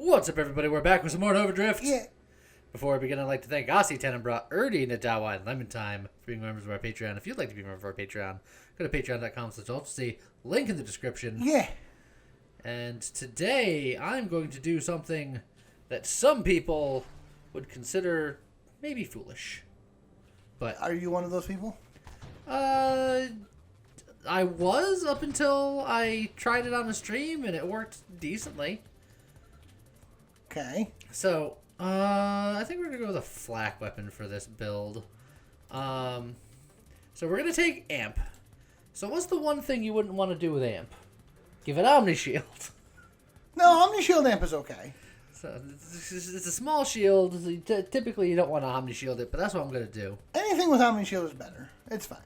What's up, everybody? We're back with some more Overdrift. Yeah. Before we begin, I'd like to thank Aussie Tenenbra, Erdy, Nadawa, and Lemon Time for being members of our Patreon. If you'd like to be a member of our Patreon, go to patreon.com/ultrasea. Link in the description. Yeah. And today, I'm going to do something that some people would consider maybe foolish. But Are you one of those people? I was up until I tried it on a stream, and it worked decently. Okay. So, I think we're going to go with a flak weapon for this build. So we're going to take Amp. So what's the one thing you wouldn't want to do with Amp? Give it Omni Shield. No, Omni Shield Amp is okay. So it's a small shield. So typically you don't want to Omni Shield it, but that's what I'm going to do. Anything with Omni Shield is better. It's fine.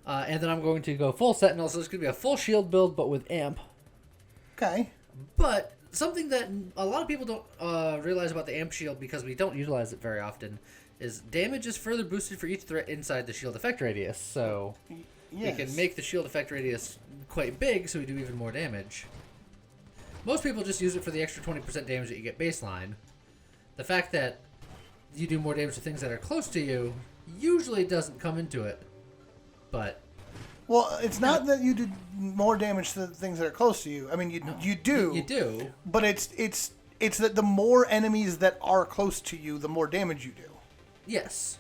And then I'm going to go full Sentinel, so it's going to be a full shield build, but with Amp. Okay. But something that a lot of people don't realize about the Amp shield, because we don't utilize it very often, is damage is further boosted for each threat inside the shield effect radius. So Yes. we can make the shield effect radius quite big, so we do even more damage. Most people just use it for the extra 20% damage that you get baseline. The fact that you do more damage to things that are close to you usually doesn't come into it. But Well, it's not that you do more damage to the things that are close to you. I mean, you do. You do. But it's that the more enemies that are close to you, the more damage you do. Yes.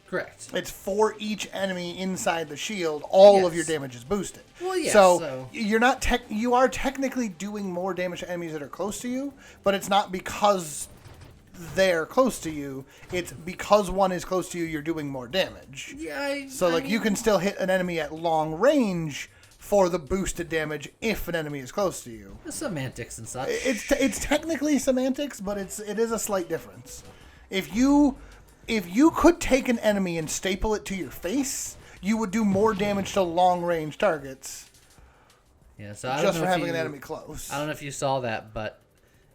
Correct. It's for each enemy inside the shield, all Yes. of your damage is boosted. Well, yes, So, so- you're not you are technically doing more damage to enemies that are close to you, but it's not because they're close to you. It's because one is close to you, you're doing more damage. Yeah. So, you can still hit an enemy at long range for the boosted damage if an enemy is close to you. The semantics and such. It's technically semantics, but it is a slight difference. If you could take an enemy and staple it to your face, you would do more damage to long range targets. Yeah, so I don't Just know for if having you, an enemy close. I don't know if you saw that, but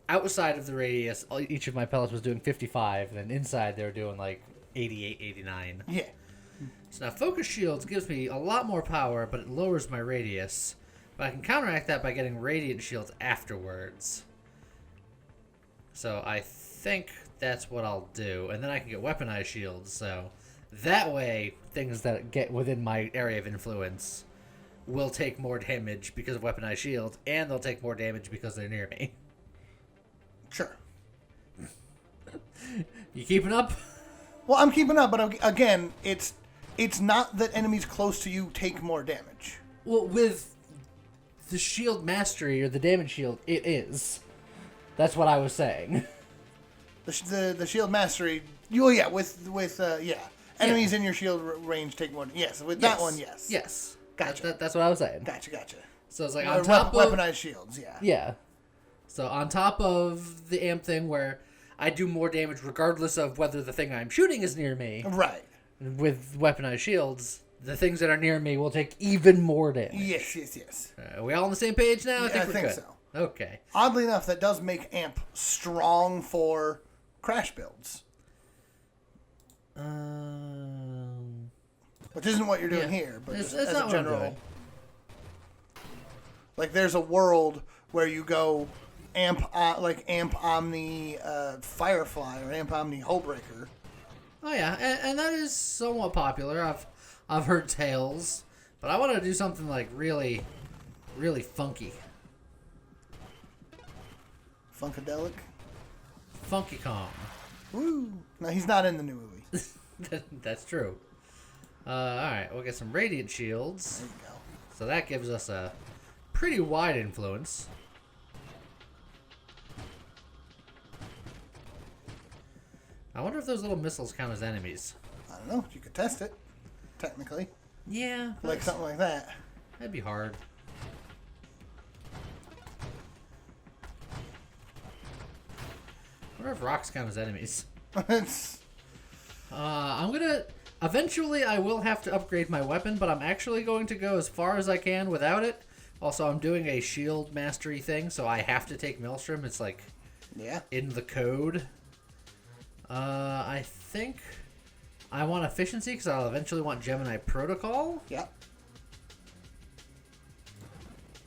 outside of the radius, each of my pellets was doing 55, and then inside they were doing like 88, 89. Yeah. So now Focus Shields gives me a lot more power, but it lowers my radius. But I can counteract that by getting Radiant Shields afterwards. So I think that's what I'll do. And then I can get Weaponized Shields, so that way things that get within my area of influence will take more damage because of Weaponized Shields, and they'll take more damage because they're near me. Sure. You keeping up? Well, I'm keeping up, but again, it's not that enemies close to you take more damage. Well, with the shield mastery, or the damage shield, it is. That's what I was saying. The shield mastery. Well, yeah, enemies in your shield range take more. Yes, with that one, yes. Yes. Gotcha. That's what I was saying. Gotcha. So it's like on top of weaponized shields. Yeah. Yeah. So on top of the amp thing where I do more damage regardless of whether the thing I'm shooting is near me. Right. With weaponized shields, the things that are near me will take even more damage. Yes. Are we all on the same page now? Yeah, I we're think good. so. Okay. Oddly enough, that does make amp strong for crash builds, which isn't what you're doing here, but It's just as not a what I'm general. doing. Like, there's a world where you go amp Omni Firefly or amp Omni Hullbreaker. Oh yeah, and that is somewhat popular. I've heard tales, but I want to do something like really, really funky. Funkadelic. Funky Kong. Woo! No, he's not in the new movie. That's true. Alright, we'll get some Radiant Shields. There you go. So that gives us a pretty wide influence. I wonder if those little missiles count as enemies. I don't know. You could test it, technically. Yeah. Like something like that. That'd be hard. I wonder if rocks count as enemies. It's I'm gonna... Eventually, I will have to upgrade my weapon, but I'm actually going to go as far as I can without it. Also, I'm doing a shield mastery thing, so I have to take Maelstrom. It's like in the code. I think I want efficiency because I'll eventually want Gemini Protocol. Yep.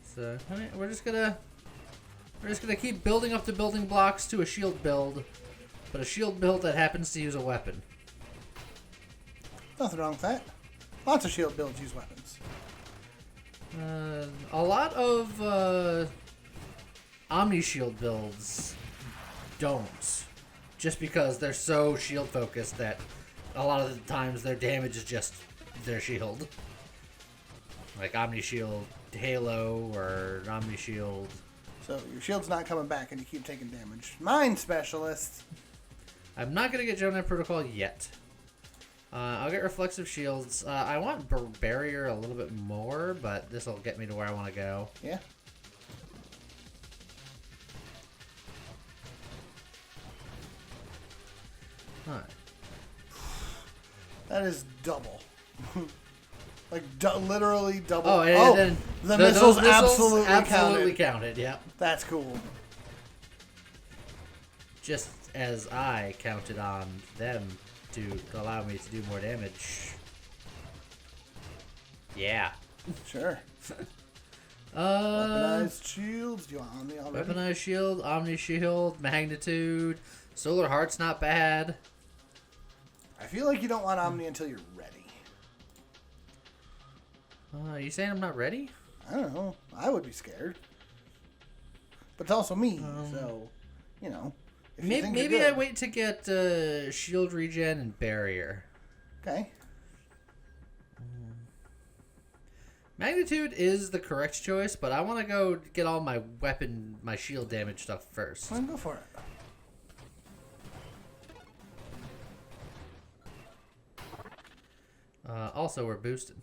So we're just gonna We're just gonna keep building up the building blocks to a shield build, but a shield build that happens to use a weapon. Nothing wrong with that. Lots of shield builds use weapons. A lot of Omni Shield builds don't, just because they're so shield focused that a lot of the times their damage is just their shield. Like Omni Shield Halo or Omni Shield. So your shield's not coming back and you keep taking damage. Mind Specialist. I'm not gonna get Jonan Protocol yet. I'll get Reflexive Shields. I want Barrier a little bit more, but this will get me to where I want to go. Yeah. Alright. That is double. Like literally double. Oh, and then the missiles absolutely counted. counted. Yep. That's cool. Just as I counted on them to allow me to do more damage. Yeah. Sure. Weaponized shields. Do you want Omni already? Weaponized shield, Omni Shield, Magnitude, Solar Heart's not bad. I feel like you don't want Omni until you're ready. Are you saying I'm not ready? I don't know. I would be scared. But it's also me, so, you know. Maybe I wait to get shield regen and barrier. Okay. Magnitude is the correct choice, but I want to go get all my my shield damage stuff first. Well, go for it. Also, we're boosted.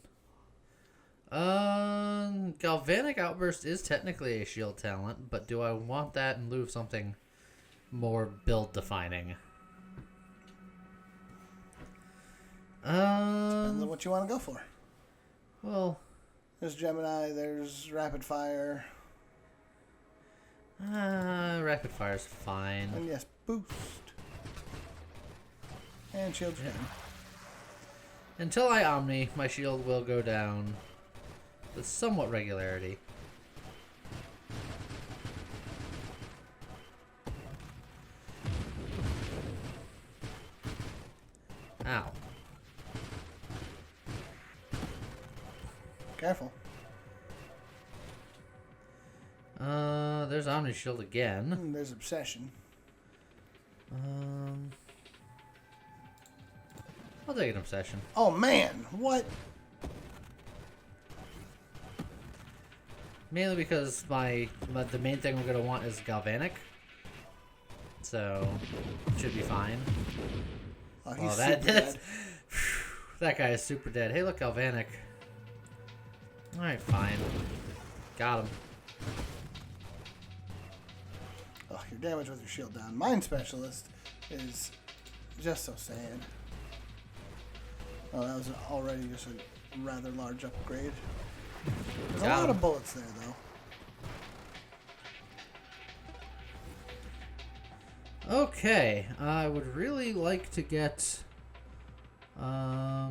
Galvanic Outburst is technically a shield talent, but do I want that in lieu of something more build defining? Depends on what you want to go for. Well, there's Gemini, there's Rapid Fire. Rapid Fire's fine. And yes, boost. And shield regen. Until I Omni, my shield will go down with somewhat regularity. Ow. Careful. There's Omni Shield again. There's Obsession. I'll take an Obsession. Oh man, what? Mainly because the main thing we're gonna want is Galvanic, so should be fine. Oh, he's that super dead. that guy is super dead. Hey, look, Galvanic. All right, fine. Got him. Oh, your damage with your shield down. Mind Specialist is just so sad. Oh, that was already just a rather large upgrade. There's a lot of bullets there, though. Okay, I would really like to get a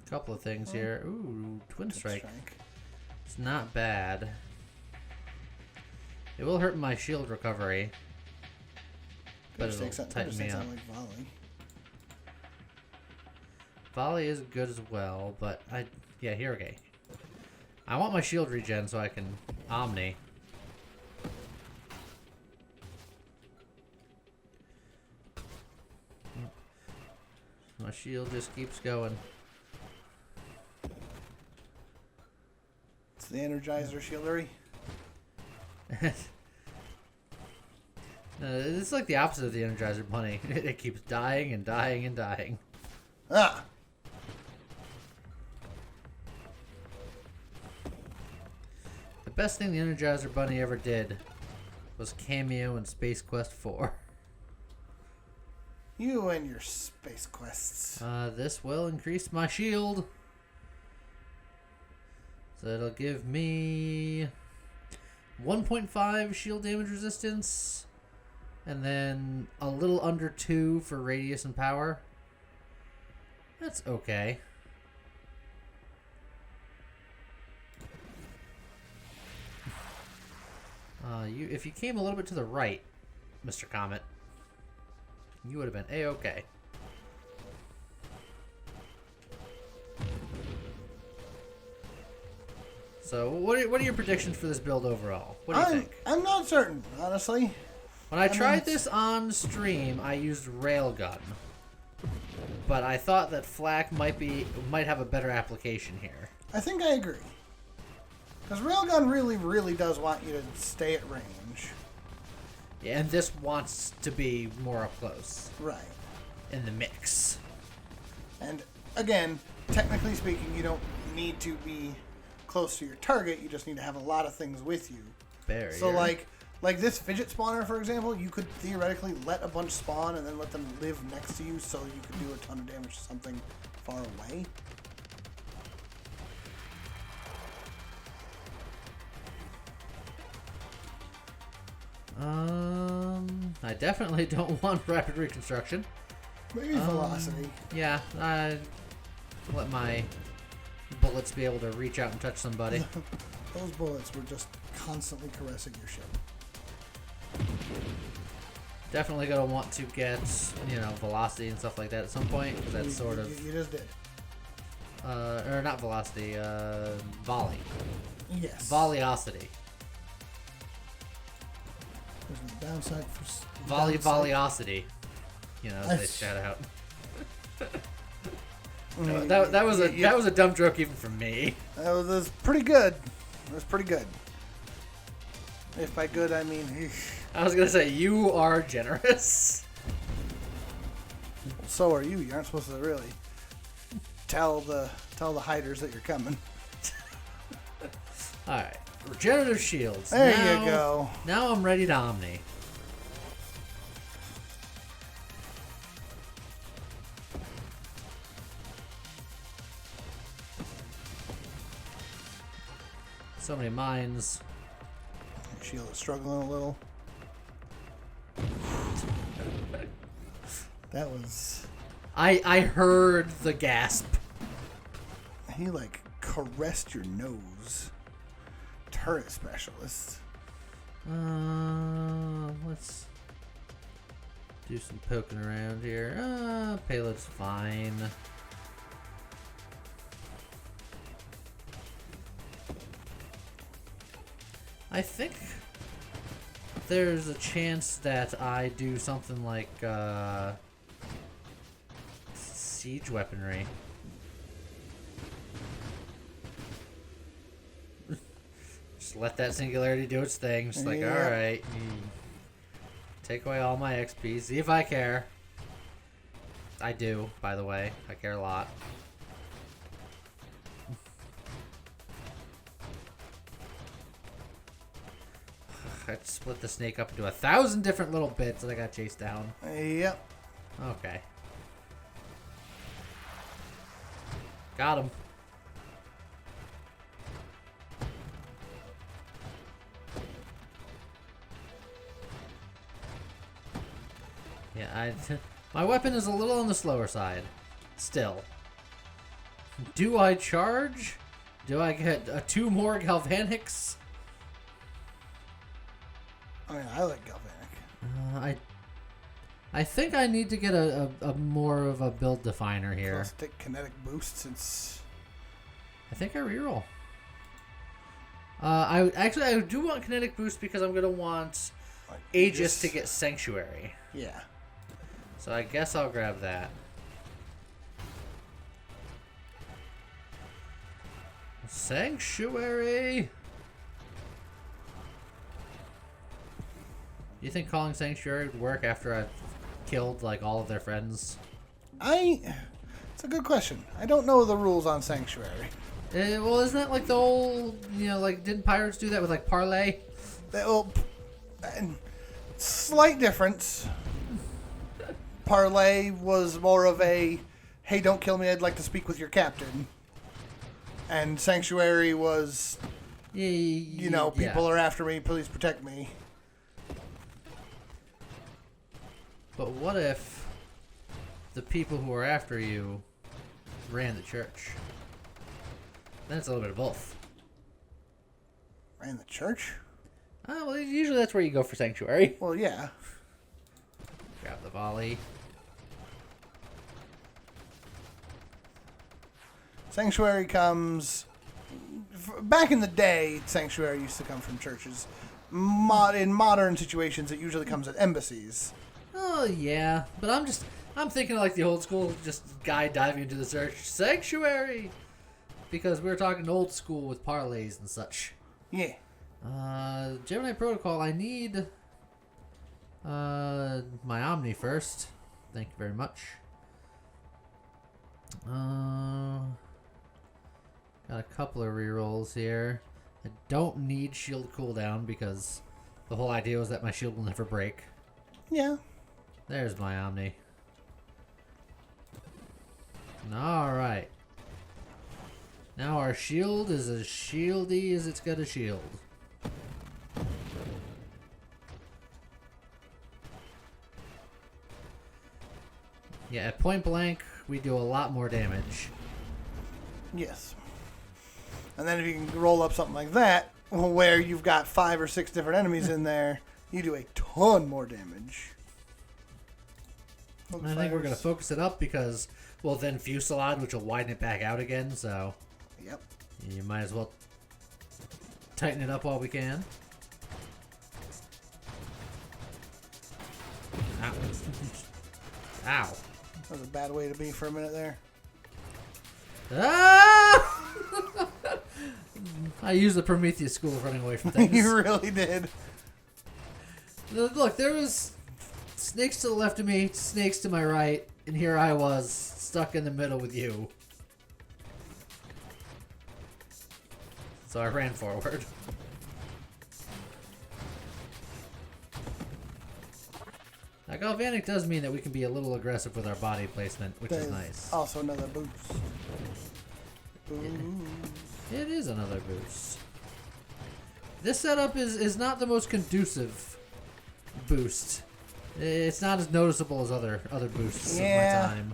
couple of things here. Ooh, Twin Strike. It's not bad. It will hurt my shield recovery, but it'll tighten me up. Like Volley. Volley is good as well, but yeah, here we go. I want my shield regen so I can Omni. My shield just keeps going. It's the Energizer Shieldery. It's like the opposite of the Energizer Bunny. It keeps dying and dying and dying. Ah! The best thing the Energizer Bunny ever did was cameo in Space Quest 4. You and your space quests. This will increase my shield. So it'll give me 1.5 shield damage resistance. And then a little under 2 for radius and power. That's okay. If you came a little bit to the right, Mr. Comet, you would have been A-okay. So, what are your predictions for this build overall? What do you think? I'm not certain, honestly. When I tried this on stream, I used Railgun, but I thought that Flak might have a better application here. I think I agree. Because Railgun really, really does want you to stay at range. Yeah, and this wants to be more up close. Right. In the mix. And again, technically speaking, you don't need to be close to your target. You just need to have a lot of things with you. Barrier. So like this fidget spawner, for example, you could theoretically let a bunch spawn and then let them live next to you, so you could do a ton of damage to something far away. I definitely don't want rapid reconstruction. Maybe velocity. Yeah, let my bullets be able to reach out and touch somebody. Those bullets were just constantly caressing your ship. Definitely gonna want to get, velocity and stuff like that at some point, because that's sort of... You just did. Or not velocity, volley. Yes. Volleyosity. There's no downside for... Volleyosity. As they shout out. No, that was a dumb joke even from me. That was pretty good. It was pretty good. If by good I mean... I was gonna say, you are generous. So are you. You aren't supposed to really tell the hiders that you're coming. Alright. Regenerative shields. There you go. Now I'm ready to Omni. So many mines. Shield is struggling a little. That was... I heard the gasp. He caressed your nose. Turret specialist. Let's do some poking around here. Payload's fine. I think there's a chance that I do something like siege weaponry. Just let that singularity do its thing. Just like, alright. Take away all my XP. See if I care. I do, by the way. I care a lot. I split the snake up into 1,000 different little bits that I got chased down. Yep. Okay. Got him. Yeah, my weapon is a little on the slower side. Still. Do I charge? Do I get 2 more Galvanics? I mean, I like Galvanic. I think I need to get a more of a build definer here. Let's take kinetic boost since... I think I reroll. I do want kinetic boost because I'm gonna want Aegis to get Sanctuary. Yeah. So I guess I'll grab that. Sanctuary. Do you think calling Sanctuary would work after I've killed all of their friends? It's a good question. I don't know the rules on Sanctuary. Well, isn't that the old, didn't pirates do that with parlay? Slight difference. Parlay was more of a, hey, don't kill me, I'd like to speak with your captain. And Sanctuary was, people are after me, please protect me. But what if the people who are after you ran the church? Then it's a little bit of both. Ran the church? Well, usually that's where you go for Sanctuary. Well, yeah. Grab the volley. Sanctuary comes... Back in the day, Sanctuary used to come from churches. In modern situations, it usually comes at embassies. Oh, yeah. But I'm thinking like the old school, just guy diving into the search. Sanctuary! Because we were talking old school with parlays and such. Yeah. Gemini Protocol, I need my Omni first. Thank you very much. Got a couple of rerolls here. I don't need shield cooldown because the whole idea was that my shield will never break. Yeah. There's my Omni. Alright. Now our shield is as shieldy as it's got a shield. Yeah, at point blank, we do a lot more damage. Yes. And then if you can roll up something like that, where you've got 5 or 6 different enemies in there, you do a ton more damage. I think we're going to focus it up because, well, then Fusillade, which will widen it back out again, so... Yep. You might as well tighten it up while we can. Ow. Ow. That was a bad way to be for a minute there. Ah! I used the Prometheus school of running away from things. You really did. Look, there was snakes to the left of me, snakes to my right, and here I was, stuck in the middle with you. So I ran forward. Now, Galvanic does mean that we can be a little aggressive with our body placement, which is nice. Also another boost. It is another boost. This setup is not the most conducive boost. It's not as noticeable as other boosts of my time.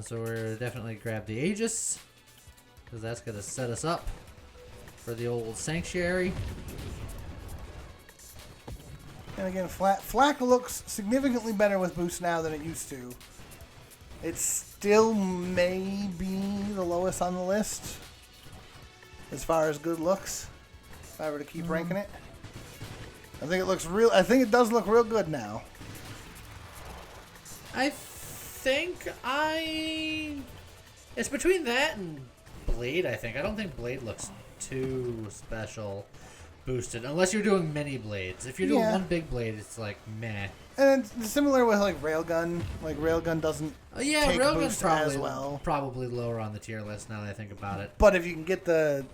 So we're definitely grab the Aegis, because that's going to set us up for the old Sanctuary. And again, Flak looks significantly better with boost now than it used to. It still may be the lowest on the list as far as good looks. If I were to keep ranking it, I think it looks real. I think it does look real good now. I think it's between that and Blade. I don't think Blade looks too special boosted unless you're doing many blades. If you're doing one big blade, it's like meh. And it's similar with like Railgun. Like Railgun doesn't take Railgun's boost as well. Probably lower on the tier list now that I think about it. But if you can get the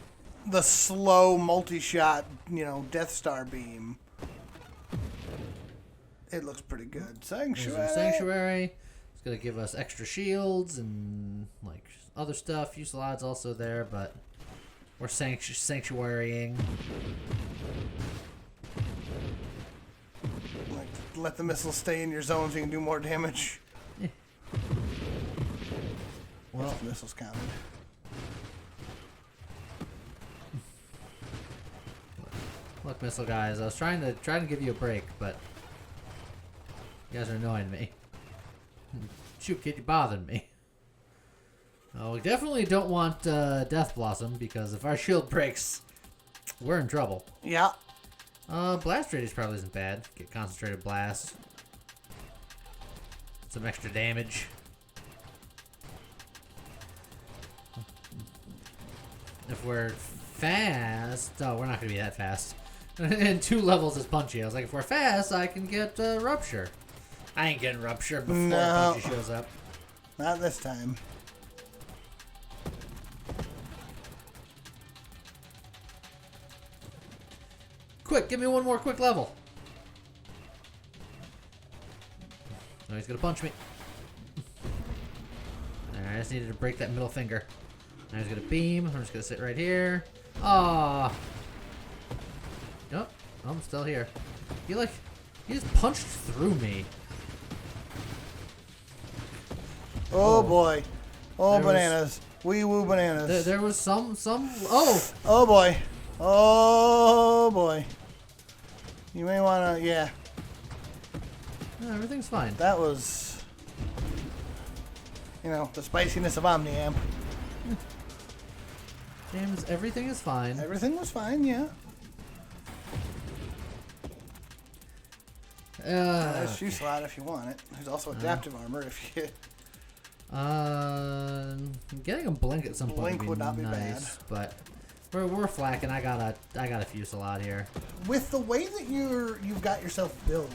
slow multi-shot, Death Star beam, it looks pretty good. Sanctuary. It's gonna give us extra shields and like other stuff. Fusillade's also there, but we're sanctuarying. Let the missile stay in your zone so you can do more damage. Yeah. Well, the missiles counted. Look, missile guys, I was trying to give you a break, but you guys are annoying me. Shoot, kid, you bothering me. Oh, we definitely don't want Death Blossom, because if our shield breaks, we're in trouble. Yeah. Blast radius probably isn't bad. Get concentrated blast. Some extra damage. If we're fast... Oh, we're not going to be that fast. And 2 levels is Punchy. I was like, if we're fast, I can get Rupture. I ain't getting Rupture before Punchy shows up. Not this time. Quick, give me one more quick level. Oh, he's gonna punch me. Alright, I just needed to break that middle finger. Now he's gonna beam. I'm just gonna sit right here. Ah. Nope. I'm still here. He just punched through me. Oh boy. Oh, bananas. Wee woo bananas. There was some. Oh. Oh boy. Oh boy. You may want to, yeah. No, everything's fine. That was, the spiciness of OmniAmp. James, everything is fine. Everything was fine, yeah. There's shoe slot if you want it. There's also adaptive armor if you. Getting a blink at some point Would not be nice, but we're flacking. I got a few slot here. With the way that you've got yourself built,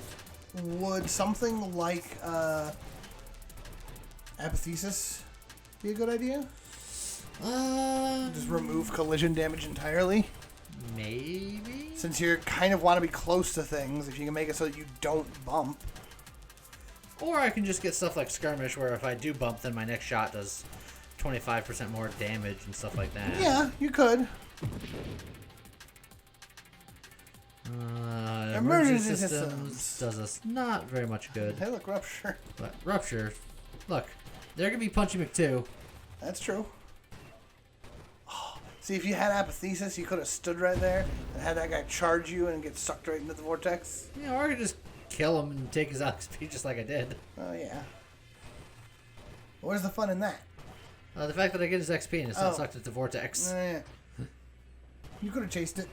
would something like apathesis be a good idea? Just remove collision damage entirely. Maybe. Since you kind of want to be close to things, if you can make it so that you don't bump. Or I can just get stuff like skirmish, where if I do bump, then my next shot does 25% more damage and stuff like that. Yeah, you could. Emergency systems does us not very much good. Hey, look, Rupture. But Rupture, look, they're gonna be Punchy McTwo. That's true. See, if you had apathesis, you could have stood right there and had that guy charge you and get sucked right into the vortex. Yeah, or I could just kill him and take his XP just like I did. Oh, yeah. Where's the fun in that? The fact that I get his XP and it's not sucked into the vortex. Yeah. You could have chased it.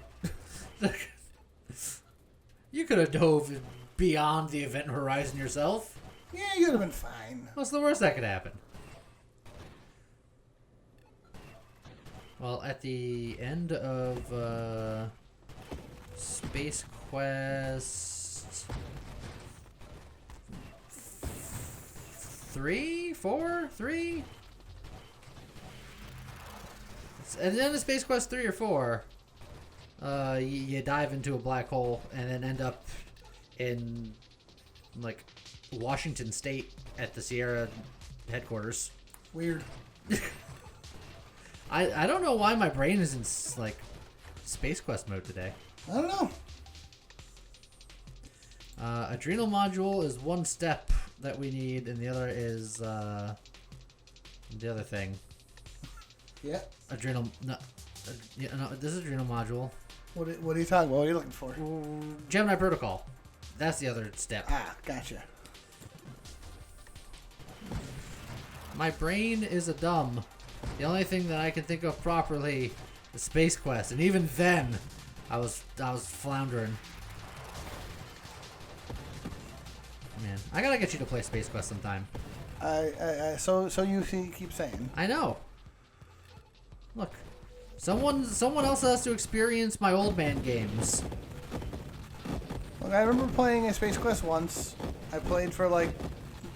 You could have dove beyond the event horizon yourself. Yeah, you'd have been fine. What's the worst that could happen? Well, at the end of Space Quest 3, 4, 3? At the end of Space Quest 3 or 4, you dive into a black hole and then end up in, like, Washington State at the Sierra headquarters. Weird. I don't know why my brain is in, like, Space Quest mode today. I don't know. Adrenal module is one step that we need, and the other is, the other thing. Yeah. Adrenal, no, this is adrenal module. What are you talking about? What are you looking for? Gemini Protocol. That's the other step. Ah, gotcha. My brain is a dumb. The only thing that I can think of properly is Space Quest, and even then, I was floundering. Man, I gotta get you to play Space Quest sometime. So you keep saying. I know. Look, someone else has to experience my old man games. Look, I remember playing a Space Quest once. I played for like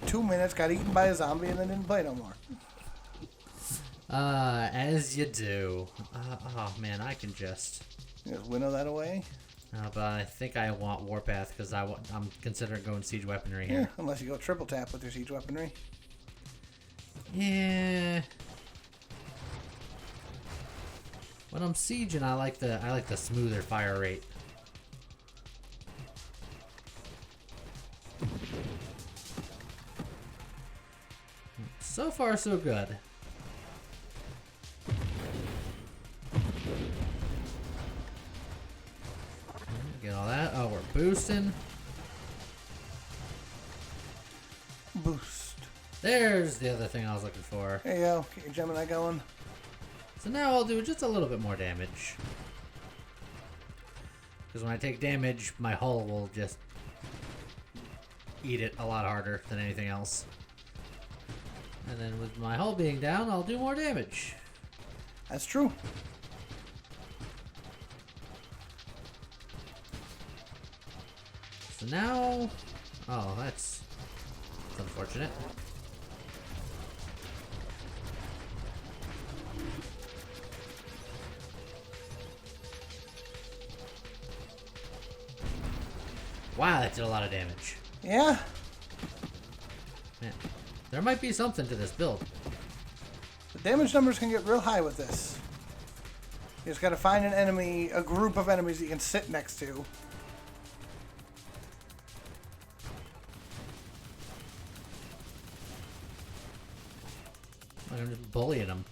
2 minutes, got eaten by a zombie, and then didn't play no more. As you do. Oh man, I can just winnow that away. But I think I want Warpath because I'm considering going siege weaponry here. Yeah, unless you go triple tap with your siege weaponry. Yeah. When I'm sieging, I like the smoother fire rate. So far, so good. Get all that. Oh, we're boosting. Boost. There's the other thing I was looking for. There you go. Get your Gemini going. So now I'll do just a little bit more damage. Because when I take damage, my hull will just eat it a lot harder than anything else. And then with my hull being down, I'll do more damage. That's true. So now... Oh, that's unfortunate. Wow, that did a lot of damage. Yeah. Man, there might be something to this build. The damage numbers can get real high with this. You just gotta find an enemy, a group of enemies that you can sit next to. I'm just bullying them.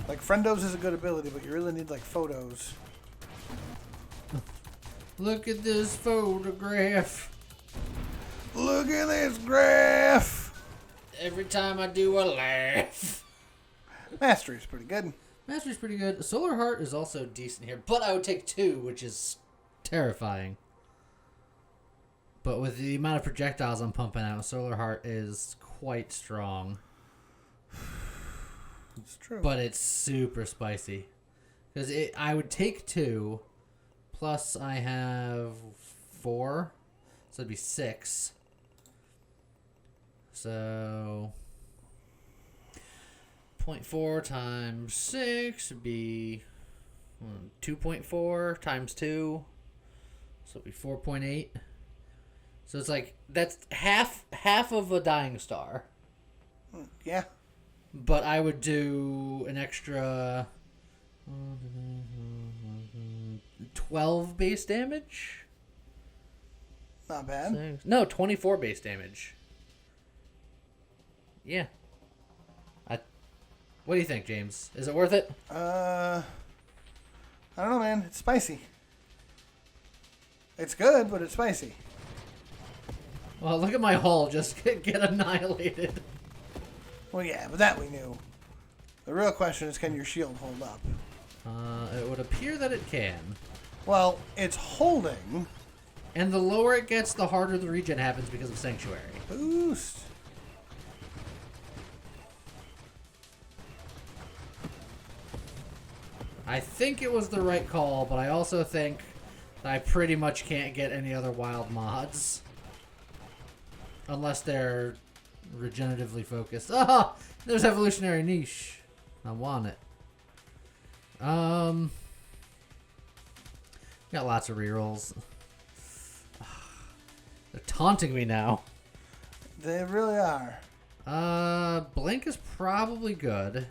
Like, friendos is a good ability, but you really need, like, photos. Look at this photograph. Look at this graph! Every time I do a laugh. Mastery's pretty good. Mastery's pretty good. Solar Heart is also decent here, but I would take 2, which is terrifying. But with the amount of projectiles I'm pumping out, Solar Heart is quite strong. It's true. But it's super spicy. Because I would take 2, plus I have 4, so it'd be 6. So 0.4 times 6 would be 2.4 times 2, so it'd be 4.8. So it's like that's half of a dying star. Yeah. But I would do an extra 12 base damage. Not bad. No, 24 base damage. Yeah. What do you think, James? Is it worth it? I don't know, man. It's spicy. It's good, but it's spicy. Well, look at my hull just get annihilated. Well, yeah, but that we knew. The real question is, can your shield hold up? It would appear that it can. Well, it's holding. And the lower it gets, the harder the regen happens because of Sanctuary. Boost. I think it was the right call, but I also think that I pretty much can't get any other wild mods. Unless they're regeneratively focused. Ah! There's evolutionary niche. I want it. Got lots of rerolls. They're taunting me now. They really are. Blink is probably good.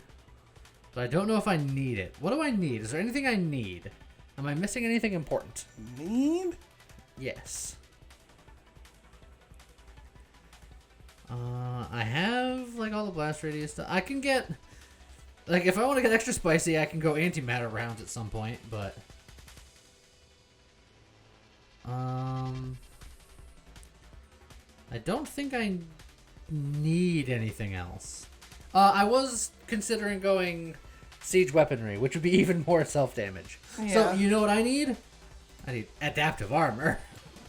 But I don't know if I need it. What do I need? Is there anything I need? Am I missing anything important? Need? Yes. I have, like, all the blast radius stuff. I can get... Like, if I want to get extra spicy, I can go antimatter rounds at some point, but... I don't think I need anything else. I was considering going siege weaponry, which would be even more self-damage. Yeah. So, you know what I need? I need adaptive armor.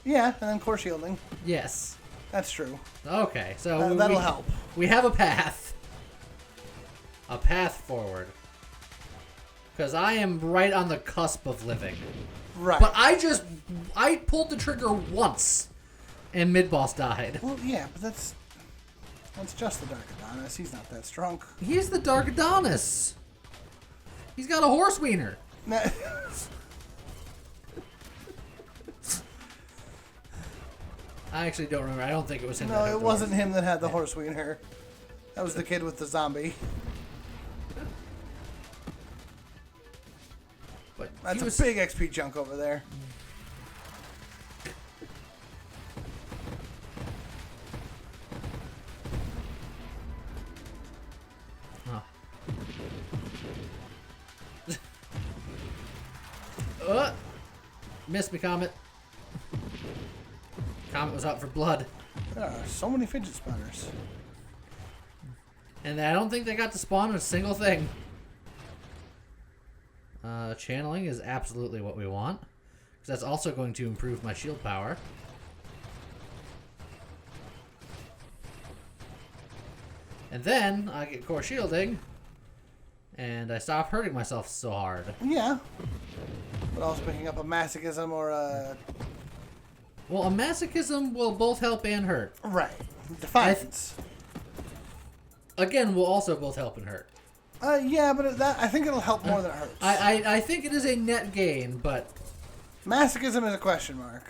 Yeah, and then core shielding. Yes. That's true. Okay, so that'll help. We have a path. A path forward. Because I am right on the cusp of living. Right. But I pulled the trigger once, and mid-boss died. Well, yeah, but that's just the Dark Adonis. He's not that strong. He's the Dark Adonis. He's got a horse wiener. I actually don't remember. I don't think it was him. No, it wasn't him that had the horse wiener. That was the kid with the zombie. But that's a big XP chunk over there. Missed me, Comet. Comet was out for blood. There are so many fidget spinners. And I don't think they got to spawn a single thing. Channeling is absolutely what we want. Because that's also going to improve my shield power. And then I get core shielding. And I stop hurting myself so hard. Yeah. But also picking up a masochism or a... Well, a masochism will both help and hurt. Right. Defiance. Again, will also both help and hurt. Yeah, but I think it'll help more than it hurts. I think it is a net gain, but... Masochism is a question mark.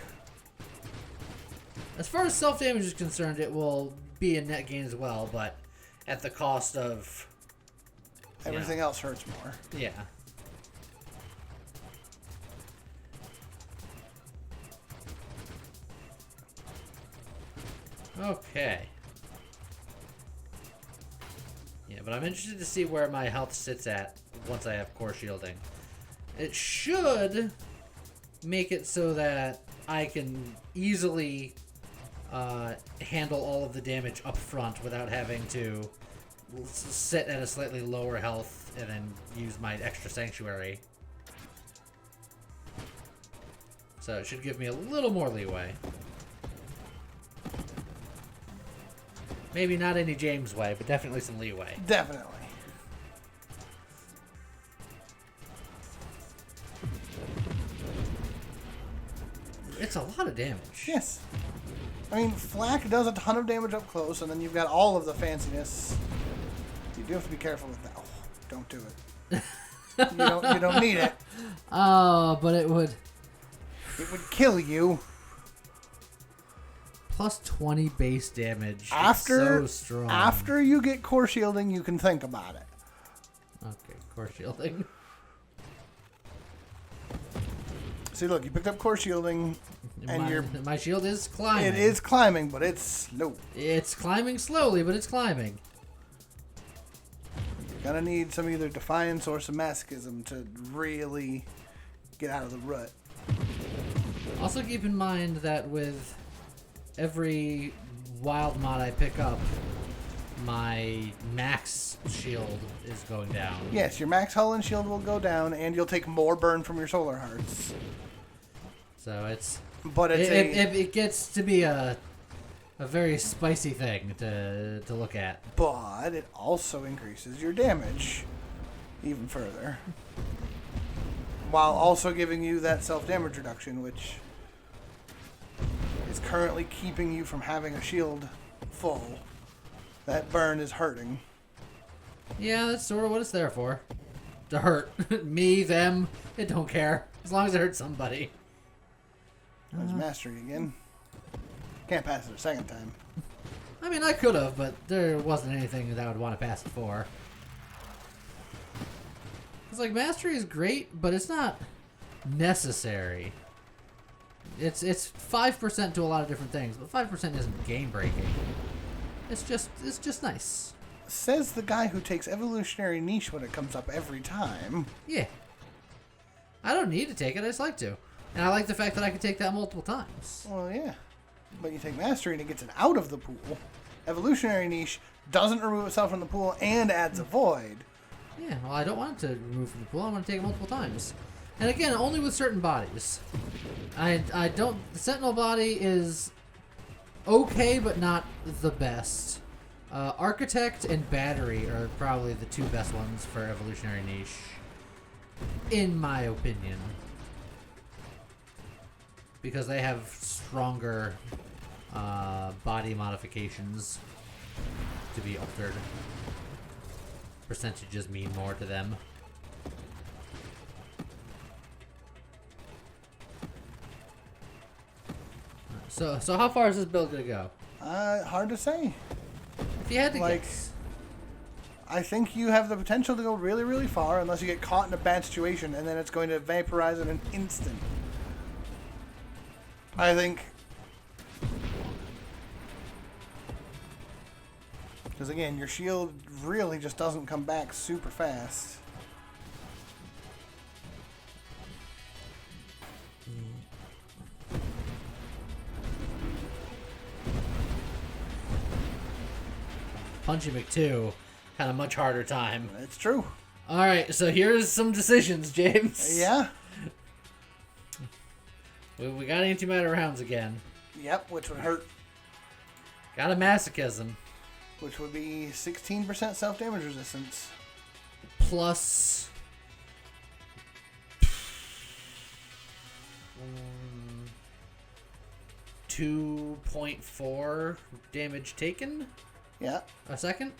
As far as self-damage is concerned, it will be a net gain as well, but at the cost of... Everything else hurts more. Yeah. Okay. Yeah, but I'm interested to see where my health sits at once I have core shielding. It should make it so that I can easily handle all of the damage up front without having to sit at a slightly lower health and then use my extra sanctuary. So it should give me a little more leeway. Maybe not any James way, but definitely some leeway. Definitely. It's a lot of damage. Yes. I mean, flak does a ton of damage up close, and then you've got all of the fanciness. You do have to be careful with that. Oh, don't do it. You don't need it. Oh, but it would. It would kill you. Plus 20 base damage. After, it's so strong. After you get core shielding, you can think about it. Okay, core shielding. See, look, you picked up core shielding, and my shield is climbing. It is climbing, but it's slow. It's climbing slowly, but it's climbing. You're gonna need some either defiance or some masochism to really get out of the rut. Also keep in mind that with every wild mod I pick up, my max shield is going down. Yes, your max hull and shield will go down, and you'll take more burn from your solar hearts. So it's... But it gets to be a very spicy thing to look at. But it also increases your damage even further. While also giving you that self-damage reduction, which is currently keeping you from having a shield full. That burn is hurting. Yeah, that's sort of what it's there for. To hurt. Me, them, it don't care. As long as it hurts somebody. There's mastery again. Can't pass it a second time. I mean, I could have, but there wasn't anything that I would want to pass it for. It's like, mastery is great, but it's not necessary. It's 5% to a lot of different things, but 5% isn't game breaking. It's just nice. Says the guy who takes evolutionary niche when it comes up every time. Yeah. I don't need to take it, I just like to. And I like the fact that I can take that multiple times. Well, yeah. But you take mastery and it gets it out of the pool. Evolutionary niche doesn't remove itself from the pool and adds a void. Yeah, well, I don't want it to remove from the pool. I want to take it multiple times. And again, only with certain bodies. I don't... The Sentinel body is okay, but not the best. Architect and Battery are probably the two best ones for evolutionary niche, in my opinion, because they have stronger body modifications to be altered. Percentages mean more to them. So how far is this build gonna go? Hard to say. If you had to Like, guess. I think you have the potential to go really, really far unless you get caught in a bad situation, and then it's going to vaporize in an instant. I think... Because again, your shield really just doesn't come back super fast. Punchy McTwo had a much harder time. It's true. Alright, so here's some decisions, James. Yeah. We got antimatter rounds again. Yep, which would hurt. Got a masochism. Which would be 16% self-damage resistance. Plus... 2.4 damage taken Yeah. a second.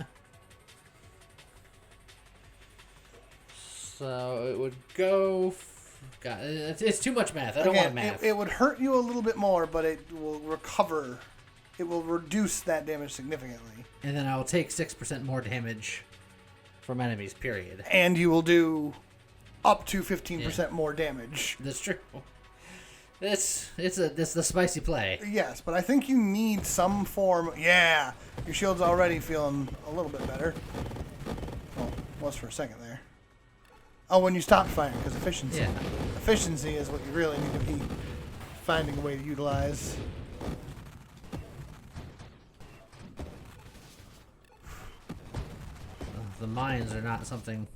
So it would go... God, it's too much math. I don't want math. It would hurt you a little bit more, but it will recover. It will reduce that damage significantly. And then I will take 6% more damage from enemies, period. And you will do up to 15% more damage. That's true. It's the spicy play. Yes, but I think you need some form... Yeah, your shield's already feeling a little bit better. Was for a second there. Oh, when you stopped firing, because efficiency. Yeah. Efficiency is what you really need to be finding a way to utilize. The mines are not something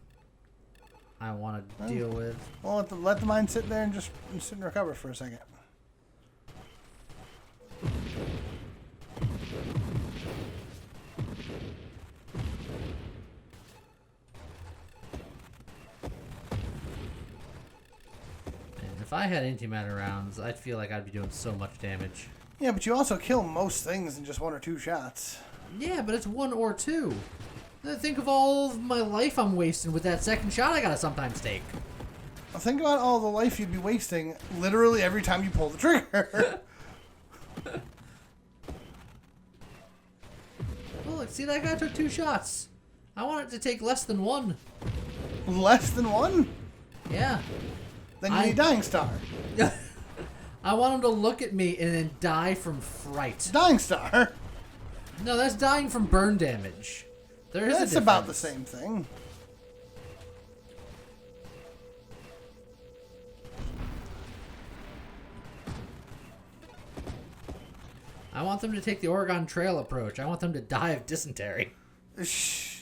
I want to deal with. Well, let the mine sit there and just sit and recover for a second. If I had antimatter rounds, I'd feel like I'd be doing so much damage. Yeah, but you also kill most things in just 1 or 2 shots. Yeah, but it's 1 or 2. Think of all of my life I'm wasting with that second shot I gotta sometimes take. Well, think about all the life you'd be wasting literally every time you pull the trigger. Oh, look, see, that guy took 2 shots. I want it to take less than 1. Less than 1? Yeah. Then you need Dying Star. I want him to look at me and then die from fright. Dying Star? No, that's dying from burn damage. There is a difference. That's about the same thing. I want them to take the Oregon Trail approach. I want them to die of dysentery. Shh.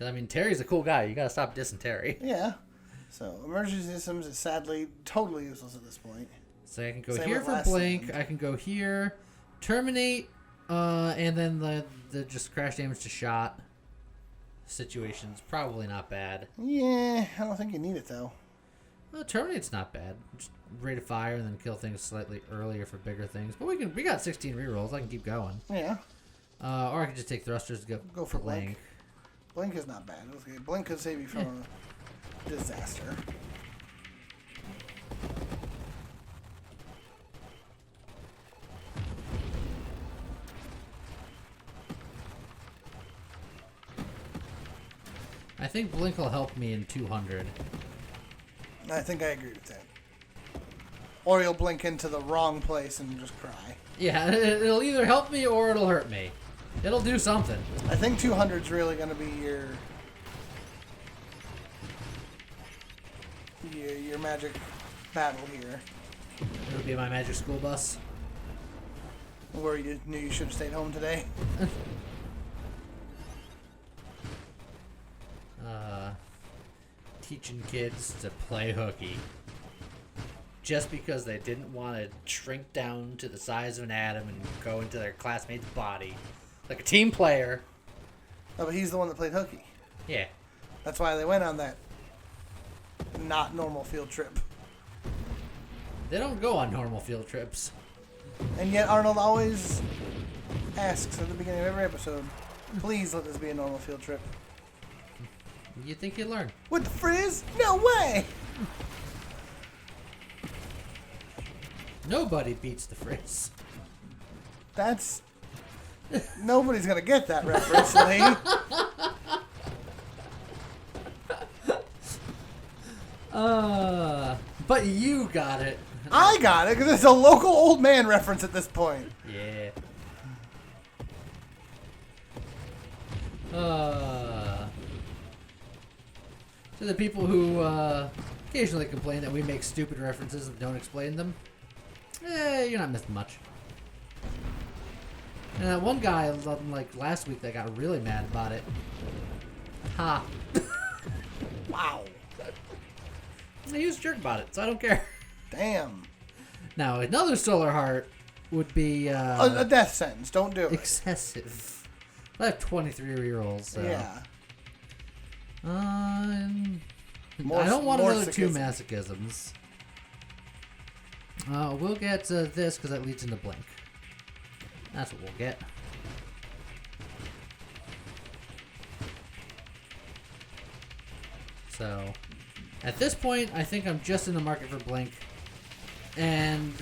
I mean, Terry's a cool guy. You gotta stop dysentery. Yeah. So, emergency systems is sadly totally useless at this point. So I can go Same here with for last blink. season. I can go here, terminate, and then the just crash damage to shot situation's probably not bad. Yeah, I don't think you need it though. Well, terminate's not bad. Just rate of fire and then kill things slightly earlier for bigger things. But we got 16 rerolls. I can keep going. Yeah. Or I can just take thrusters to Go for blink. Blink is not bad. Okay. Blink could save you from a disaster. I think blink will help me in 200. I think I agree with that. Or you'll blink into the wrong place and just cry. Yeah, it'll either help me or it'll hurt me. It'll do something. I think 200 is really going to be your magic battle here. It'll be my magic school bus. Where you knew you should have stayed home today. Teaching kids to play hooky. Just because they didn't want to shrink down to the size of an atom and go into their classmate's body. Like a team player. No, but he's the one that played hooky. Yeah. That's why they went on that not normal field trip. They don't go on normal field trips. And yet Arnold always asks at the beginning of every episode, please let this be a normal field trip. You think you'd learn? With the frizz? No way! Nobody beats the frizz. That's... Nobody's gonna get that reference, Lee. But you got it. I got it, because it's a local old man reference at this point. Yeah. To the people who occasionally complain that we make stupid references and don't explain them, you're not missing much. And that one guy, like last week, that got really mad about it. Ha. Wow. He was a jerk about it, so I don't care. Damn. Now, another Solar Heart would be... a death sentence. Don't do it. excessive. I have 23 rerolls, so... Yeah. I don't want another 2 masochisms. We'll get this, because that leads into blink. That's what we'll get. So, at this point, I think I'm just in the market for blink. And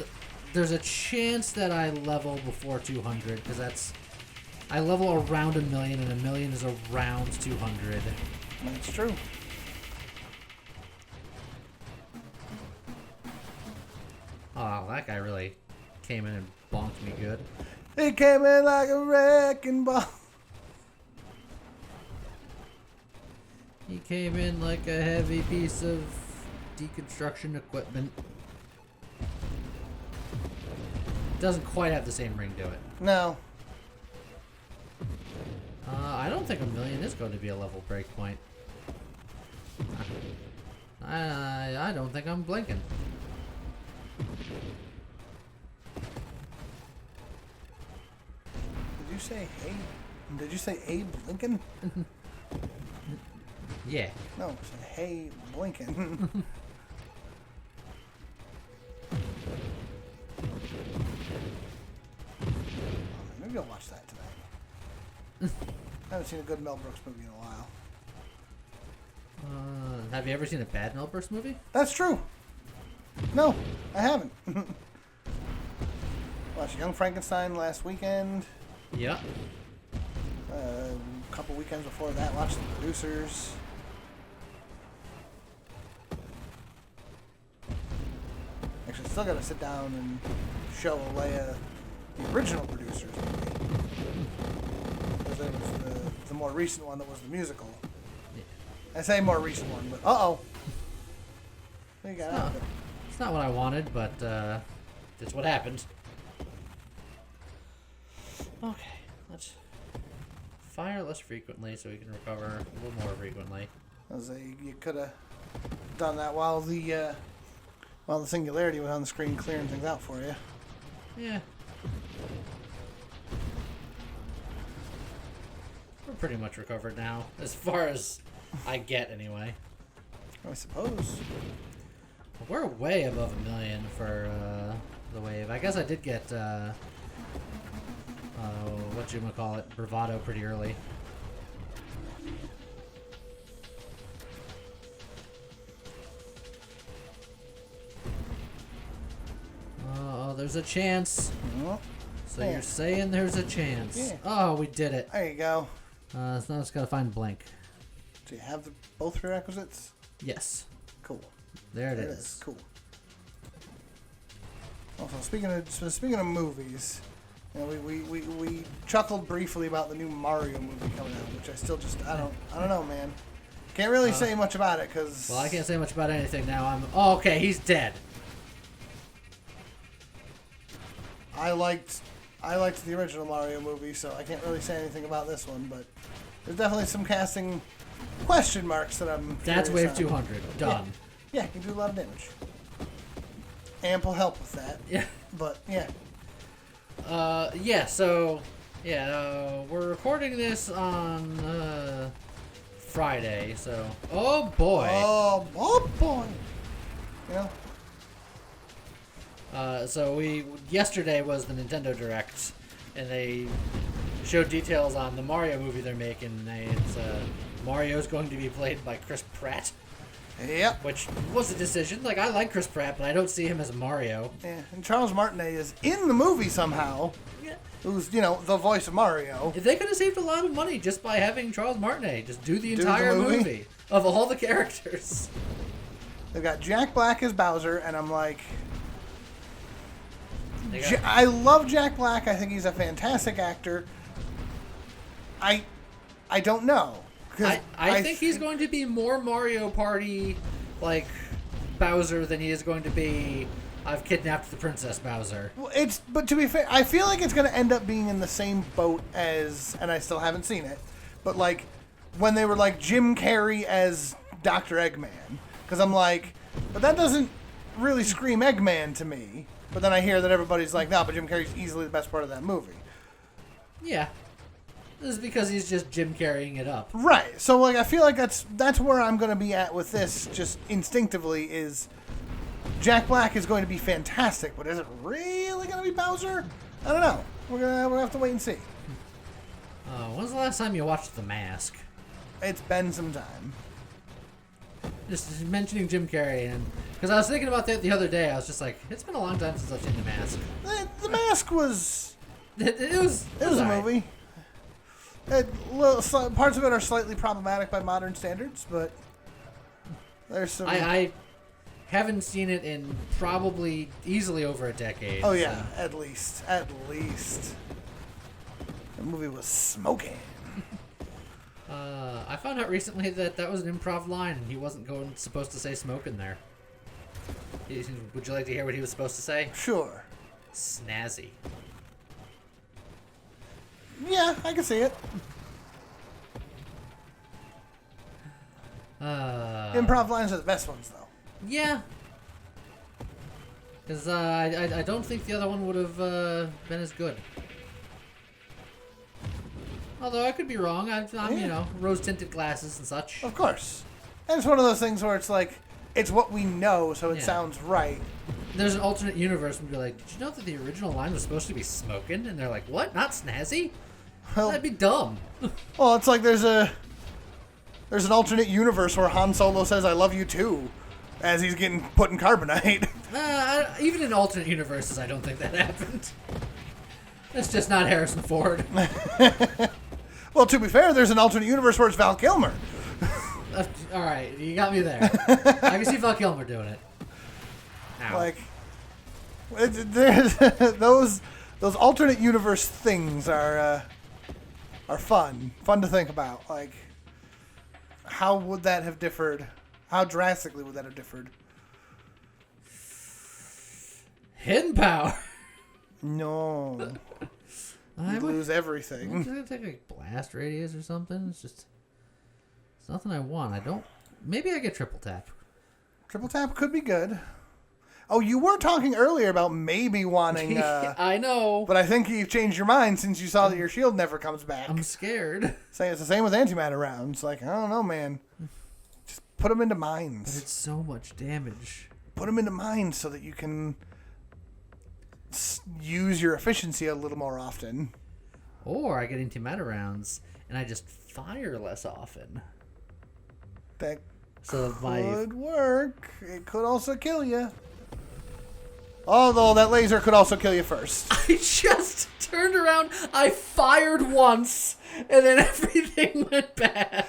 there's a chance that I level before 200, because that's... I level around 1 million, and 1 million is around 200. That's true. Oh, that guy really came in and bonked me good. He came in like a wrecking ball. He came in like a heavy piece of deconstruction equipment. Doesn't quite have the same ring to it. No. I don't think 1,000,000 is going to be a level breakpoint. I don't think I'm blinking. Did you say hey? Did you say Abe Lincoln? Yeah. No, it said hey Blinken. Maybe I'll watch that tonight. I haven't seen a good Mel Brooks movie in a while. Have you ever seen a bad Mel Brooks movie? That's true. No, I haven't. Watched Young Frankenstein last weekend. Yeah. A couple weekends before that, watched The Producers. Actually, still got to sit down and show Alea the original Producers movie. Because there was the more recent one that was the musical. Yeah. I say more recent one, but uh-oh. There you go. It's not what I wanted, but that's what happened. Okay, let's fire less frequently so we can recover a little more frequently. You could have done that while the singularity was on the screen clearing things out for you. Yeah. We're pretty much recovered now, as far as I get anyway. I suppose. We're way above 1,000,000 for the wave. I guess I did get whatchamacallit, bravado pretty early. Oh, there's a chance. Oh, So you're saying there's a chance. Yeah. Oh, we did it. there you go. So now I just gotta find Blink. Do you have both prerequisites? Yes. Cool. There it There is. Cool. Also, speaking of movies, you know, we chuckled briefly about the new Mario movie coming out, which I still just I don't know, man. Can't really say much about it because. Well, I can't say much about anything now. Oh, okay, he's dead. I liked the original Mario movie, so I can't really say anything about this one. But there's definitely some casting question marks that I'm. That's curious wave on. 200. Done. Yeah, you do a lot of damage. Ample help with that. Yeah. But yeah. We're recording this on Friday, so oh boy. Oh boy. You know. So yesterday was the Nintendo Direct, and they showed details on the Mario movie they're making. Mario's going to be played by Chris Pratt. Yep. Which was a decision. Like, I like Chris Pratt, but I don't see him as Mario. Yeah, and Charles Martinet is in the movie somehow. Yeah. Who's, the voice of Mario. They could have saved a lot of money just by having Charles Martinet just do the entire movie of all the characters. They've got Jack Black as Bowser, and I'm like... I love Jack Black. I think he's a fantastic actor. I don't know. I think he's going to be more Mario Party like Bowser than he is going to be I've kidnapped the Princess Bowser. Well, but to be fair, I feel like it's going to end up being in the same boat as, and I still haven't seen it, but like when they were like Jim Carrey as Dr. Eggman. Because I'm like, but that doesn't really scream Eggman to me. But then I hear that everybody's like, no, but Jim Carrey's easily the best part of that movie. Yeah. This is because he's just Jim Carreying it up. Right. So like I feel like that's where I'm going to be at with this just instinctively is Jack Black is going to be fantastic, but is it really going to be Bowser? I don't know. We're going to have to wait and see. When's the last time you watched The Mask? It's been some time. Just mentioning Jim Carrey, and because I was thinking about that the other day, I was just like, it's been a long time since I've seen The Mask. The Mask was... It was a movie. Parts of it are slightly problematic by modern standards, but there's some... I haven't seen it in probably easily over a decade. Oh, yeah, so. At least. The movie was smoking. I found out recently that that was an improv line, and he wasn't supposed to say smoke in there. Would you like to hear what he was supposed to say? Sure. Snazzy. Yeah, I can see it. Improv lines are the best ones, though. Yeah. Because I don't think the other one would have been as good. Although I could be wrong. I'm you know, rose-tinted glasses and such. Of course. And it's one of those things where it's like, it's what we know, so it sounds right. There's an alternate universe and be like, did you know that the original line was supposed to be smoking? And they're like, what? Not snazzy? Well, that'd be dumb. Well, it's like there's an alternate universe where Han Solo says "I love you too," as he's getting put in carbonite. Even in alternate universes, I don't think that happened. That's just not Harrison Ford. Well, to be fair, there's an alternate universe where it's Val Kilmer. All right, you got me there. I can see Val Kilmer doing it. Ow. Like, those alternate universe things are fun to think about. Like, how would that have differed? How drastically would that have differed? Hidden power. No. You'd lose everything. I'm gonna take like blast radius or something. It's nothing I want. Maybe I get triple tap. Triple tap could be good. Oh, you were talking earlier about maybe wanting. I know. But I think you've changed your mind since you saw that your shield never comes back. I'm scared. Say it's the same with antimatter rounds. Like, I don't know, man. Just put them into mines. But it's so much damage. Put them into mines so that you can use your efficiency a little more often. Or I get antimatter rounds and I just fire less often. That could work. It could also kill you. Although that laser could also kill you first. I just turned around, I fired once, and then everything went bad.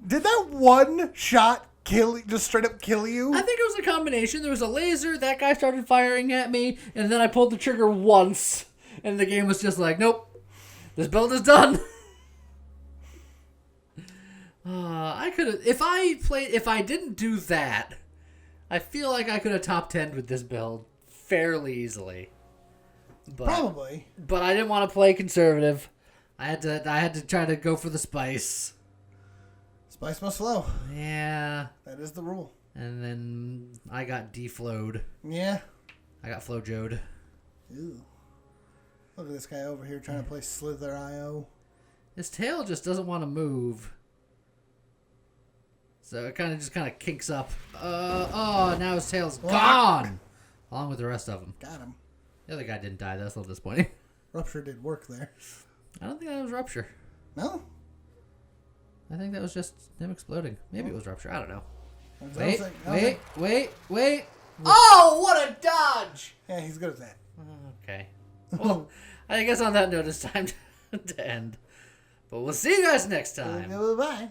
Did that one shot just straight up kill you? I think it was a combination. There was a laser, that guy started firing at me, and then I pulled the trigger once, and the game was just like, nope, this build is done. I could have, if I didn't do that, I feel like I could have top 10'd with this build fairly easily. Probably. But I didn't want to play conservative. I had to try to go for the spice. Spice must flow. Yeah. That is the rule. And then I got deflowed. Yeah. I got flojoed. Ew. Look at this guy over here trying to play Slither.io. His tail just doesn't want to move. So it kind of kinks up. Now his tail's gone. Along with the rest of them. Got him. The other guy didn't die. That's a little disappointing. Rupture did work there. I don't think that was Rupture. No? I think that was just him exploding. Maybe it was Rupture. I don't know. Wait. Oh, what a dodge! Yeah, he's good at that. Okay. Well, I guess on that note, it's time to end. But we'll see you guys next time. Bye.